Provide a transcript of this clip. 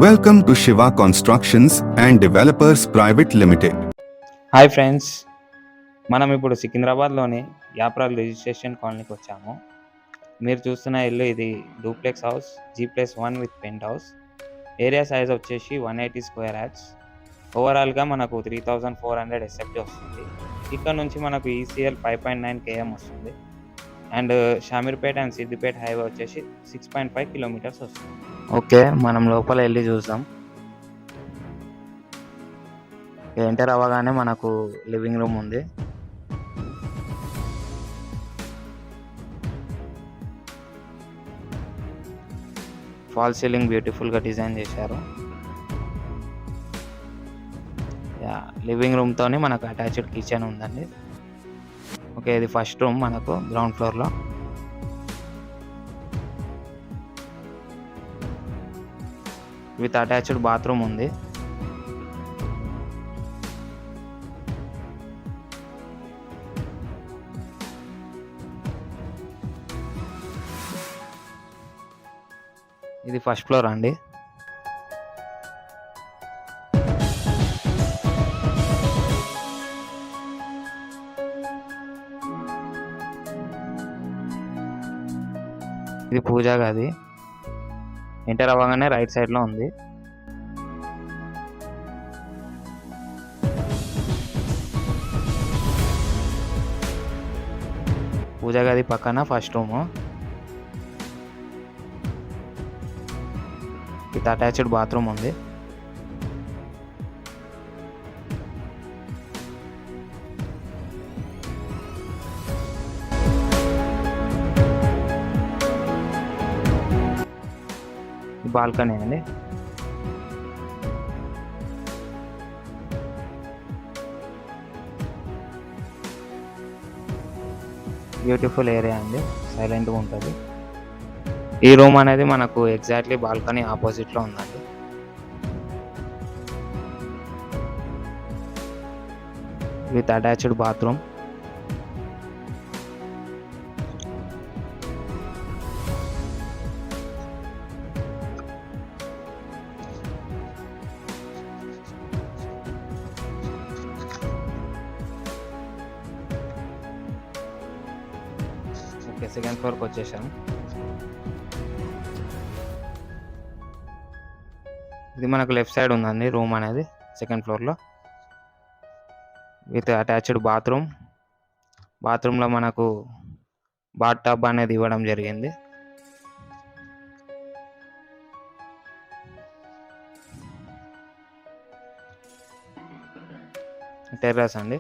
Welcome to Shiva Constructions and Developers Private Limited. Hi friends, మనం ఇప్పుడు సికింద్రాబాద్లోని Yapral registration కాలనీకి వచ్చాము. మీరు చూస్తున్న ఇల్లు ఇది duplex house G+1 with penthouse. Area size వచ్చేసి 180 స్క్వేర్ యార్డ్స్. ఓవరాల్గా మనకు 3400 ఎస్ఎఫ్టీ వస్తుంది. ఇక్కడ నుంచి మనకు ECL 5.9 km వస్తుంది. And Shamirpet and Siddipet highway వచ్చేసి 6.5 కిలోమీటర్స్ వస్తుంది. ఓకే, మనం లోపల వెళ్ళి చూద్దాం. ఎంటర్ అవ్వగానే మనకు లివింగ్ రూమ్ ఉంది. ఫాల్ సీలింగ్ బ్యూటిఫుల్గా డిజైన్ చేశారు. లివింగ్ రూమ్తోని మనకు అటాచ్డ్ కిచెన్ ఉందండి. ఓకే, ఇది ఫస్ట్ రూమ్ మనకు గ్రౌండ్ ఫ్లోర్లో. విత్ అటాచ్డ్ బాత్రూమ్ ఉంది. ఇది ఫస్ట్ ఫ్లోర్ అండి. ఇది పూజా గది. ఎంటర్ అవ్వగానే రైట్ సైడ్లో ఉంది. పూజా గది పక్కన first room with attached bathroom ఉంది. బాల్కనీ అండి. బ్యూటిఫుల్ ఏరియా అండి, సైలెంట్గా ఉంటుంది. ఈ రూమ్ అనేది మనకు ఎగ్జాక్ట్లీ బాల్కనీ ఆపోజిట్లో ఉందండి. With attached bathroom. Okay, second ఫ్లోర్కి వచ్చేసాము. ఇది మనకు లెఫ్ట్ సైడ్ ఉందండి రూమ్ అనేది, సెకండ్ ఫ్లోర్లో విత్ అటాచ్డ్ బాత్రూమ్. బాత్రూంలో మనకు బాత్ టబ్ అనేది ఇవ్వడం జరిగింది. టెర్రస్ అండి.